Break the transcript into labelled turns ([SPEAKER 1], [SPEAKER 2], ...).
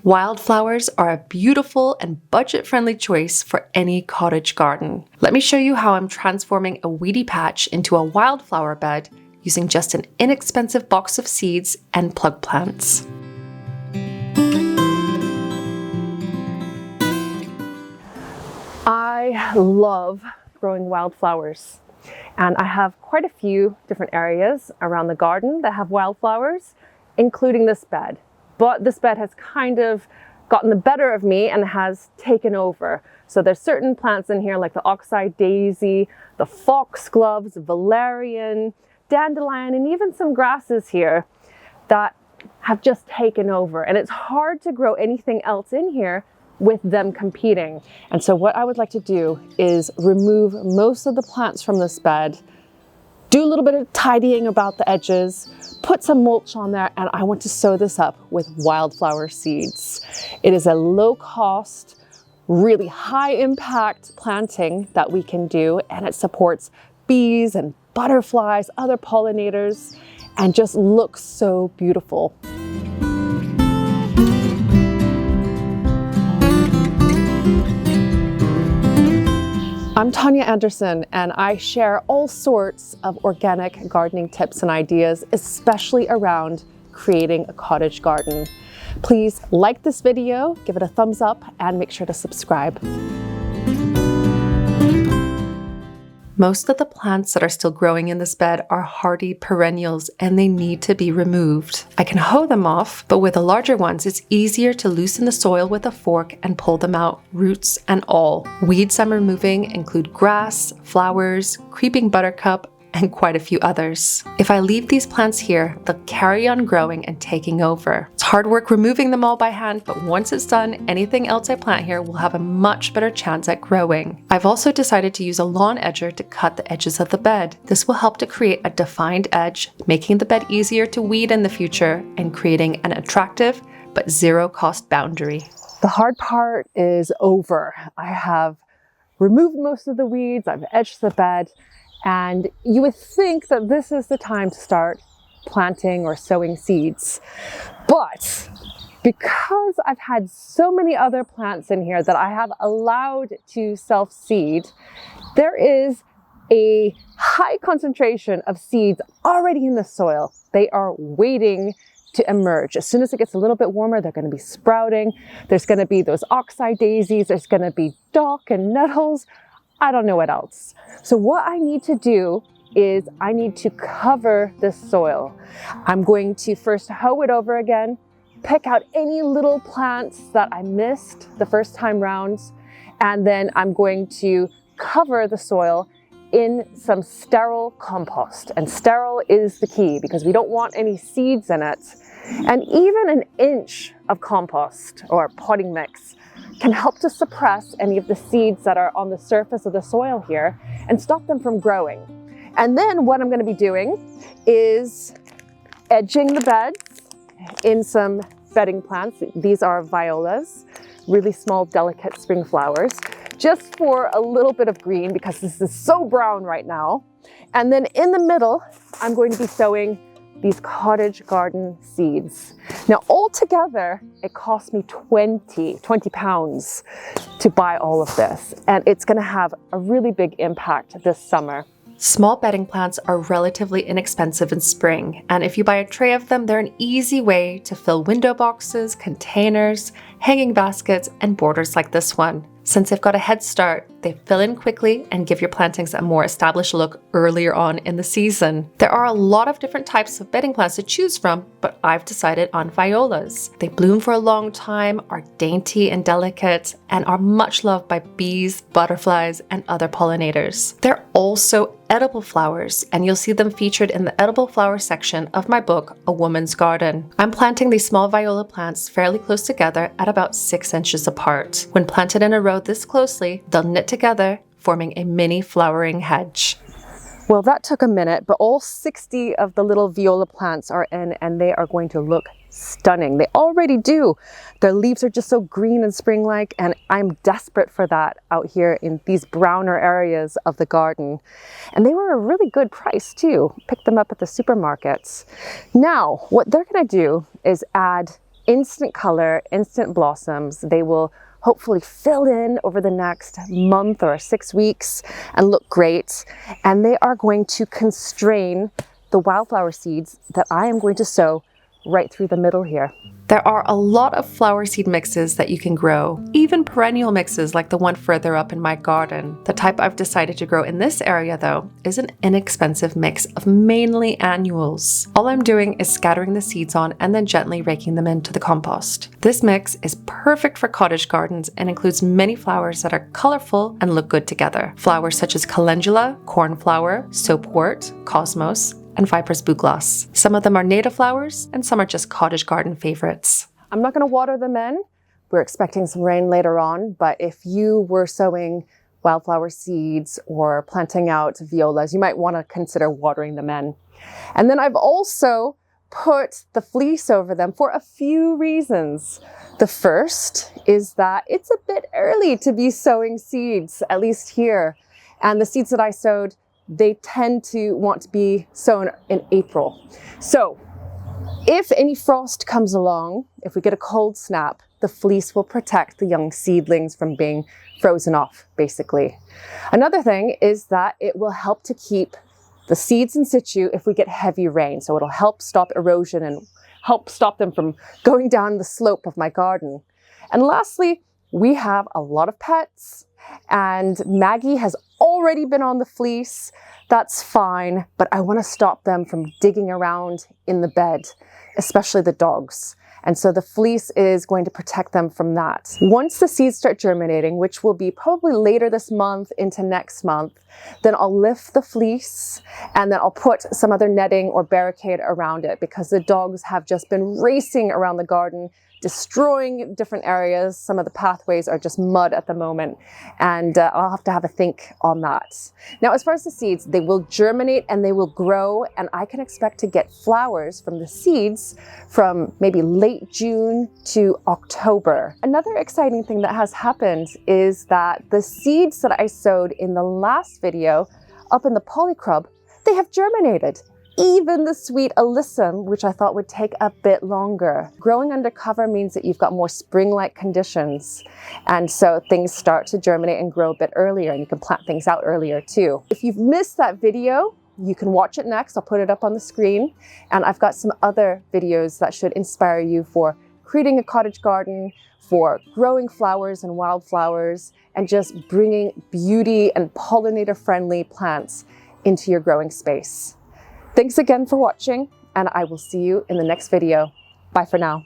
[SPEAKER 1] Wildflowers are a beautiful and budget-friendly choice for any cottage garden. Let me show you how I'm transforming a weedy patch into a wildflower bed using just an inexpensive box of seeds and plug plants. I love growing wildflowers, and I have quite a few different areas around the garden that have wildflowers, including this bed. But this bed has kind of gotten the better of me and has taken over. So there's certain plants in here like the oxeye daisy, the foxgloves, valerian, dandelion, and even some grasses here that have just taken over. And it's hard to grow anything else in here with them competing. And so what I would like to do is remove most of the plants from this bed, do a little bit of tidying about the edges, put some mulch on there, and I want to sow this up with wildflower seeds. It is a low cost, really high impact planting that we can do, and it supports bees and butterflies, other pollinators, and just looks so beautiful. I'm Tanya Anderson, and I share all sorts of organic gardening tips and ideas, especially around creating a cottage garden. Please like this video, give it a thumbs up, and make sure to subscribe. Most of the plants that are still growing in this bed are hardy perennials and they need to be removed. I can hoe them off, but with the larger ones, it's easier to loosen the soil with a fork and pull them out, roots and all. Weeds I'm removing include grass, flowers, creeping buttercup, and quite a few others. If I leave these plants here, they'll carry on growing and taking over. It's hard work removing them all by hand, but once it's done, anything else I plant here will have a much better chance at growing. I've also decided to use a lawn edger to cut the edges of the bed. This will help to create a defined edge, making the bed easier to weed in the future and creating an attractive but zero-cost boundary. The hard part is over. I have removed most of the weeds, I've edged the bed, and you would think that this is the time to start planting or sowing seeds. But because I've had so many other plants in here that I have allowed to self-seed, there is a high concentration of seeds already in the soil. They are waiting to emerge. As soon as it gets a little bit warmer, they're going to be sprouting. There's going to be those oxeye daisies. There's going to be dock and nettles. I don't know what else. So what I need to do is I need to cover this soil. I'm going to first hoe it over again, pick out any little plants that I missed the first time round, and then I'm going to cover the soil in some sterile compost. And sterile is the key because we don't want any seeds in it. And even an inch of compost or potting mix can help to suppress any of the seeds that are on the surface of the soil here and stop them from growing. And then what I'm going to be doing is edging the beds in some bedding plants. These are violas, really small, delicate spring flowers, just for a little bit of green because this is so brown right now. And then in the middle, I'm going to be sowing these cottage garden seeds. Now altogether, it cost me 20 pounds to buy all of this, and it's gonna have a really big impact this summer. Small bedding plants are relatively inexpensive in spring, and if you buy a tray of them, they're an easy way to fill window boxes, containers, hanging baskets, and borders like this one. Since they've got a head start, they fill in quickly and give your plantings a more established look earlier on in the season. There are a lot of different types of bedding plants to choose from, but I've decided on violas. They bloom for a long time, are dainty and delicate, and are much loved by bees, butterflies, and other pollinators. They're also edible flowers, and you'll see them featured in the edible flower section of my book, A Woman's Garden. I'm planting these small viola plants fairly close together at about 6 inches apart. When planted in a row this closely, they'll knit together, forming a mini flowering hedge. Well, that took a minute, but all 60 of the little viola plants are in, and they are going to look stunning. They already do. Their leaves are just so green and spring-like, and I'm desperate for that out here in these browner areas of the garden. And they were a really good price too. Picked them up at the supermarkets. Now, what they're going to do is add
[SPEAKER 2] instant color, instant blossoms. They will hopefully fill in over the next month or 6 weeks and look great. And they are going to constrain the wildflower seeds that I am going to sow right through the middle here.
[SPEAKER 1] There are a lot of flower seed mixes that you can grow, even perennial mixes like the one further up in my garden. The type I've decided to grow in this area though is an inexpensive mix of mainly annuals. All I'm doing is scattering the seeds on and then gently raking them into the compost. This mix is perfect for cottage gardens and includes many flowers that are colorful and look good together. Flowers such as calendula, cornflower, soapwort, cosmos, and Viper's bugloss. Some of them are native flowers and some are just cottage garden favorites.
[SPEAKER 2] I'm not going to water them in. We're expecting some rain later on, but if you were sowing wildflower seeds or planting out violas, you might want to consider watering them in. And then I've also put the fleece over them for a few reasons. The first is that it's a bit early to be sowing seeds, at least here. And the seeds that I sowed, they tend to want to be sown in April. So if any frost comes along, if we get a cold snap, the fleece will protect the young seedlings from being frozen off, basically. Another thing is that it will help to keep the seeds in situ if we get heavy rain. So it'll help stop erosion and help stop them from going down the slope of my garden. And lastly, we have a lot of pets, and Maggie has already been on the fleece. That's fine, but I want to stop them from digging around in the bed, especially the dogs. And so the fleece is going to protect them from that. Once the seeds start germinating, which will be probably later this month into next month, then I'll lift the fleece and then I'll put some other netting or barricade around it, because the dogs have just been racing around the garden, destroying different areas. Some of the pathways are just mud at the moment, and I'll have to have a think on that. Now, as far as the seeds, they will germinate and they will grow, and I can expect to get flowers from the seeds from maybe late June to October. Another exciting thing that has happened is that the seeds that I sowed in the last video up in the Polycrub, they have germinated. Even the sweet alyssum, which I thought would take a bit longer. Growing under cover means that you've got more spring-like conditions. And so things start to germinate and grow a bit earlier, and you can plant things out earlier too. If you've missed that video, you can watch it next. I'll put it up on the screen. And I've got some other videos that should inspire you for creating a cottage garden, for growing flowers and wildflowers, and just bringing beauty and pollinator-friendly plants into your growing space. Thanks again for watching, and I will see you in the next video. Bye for now.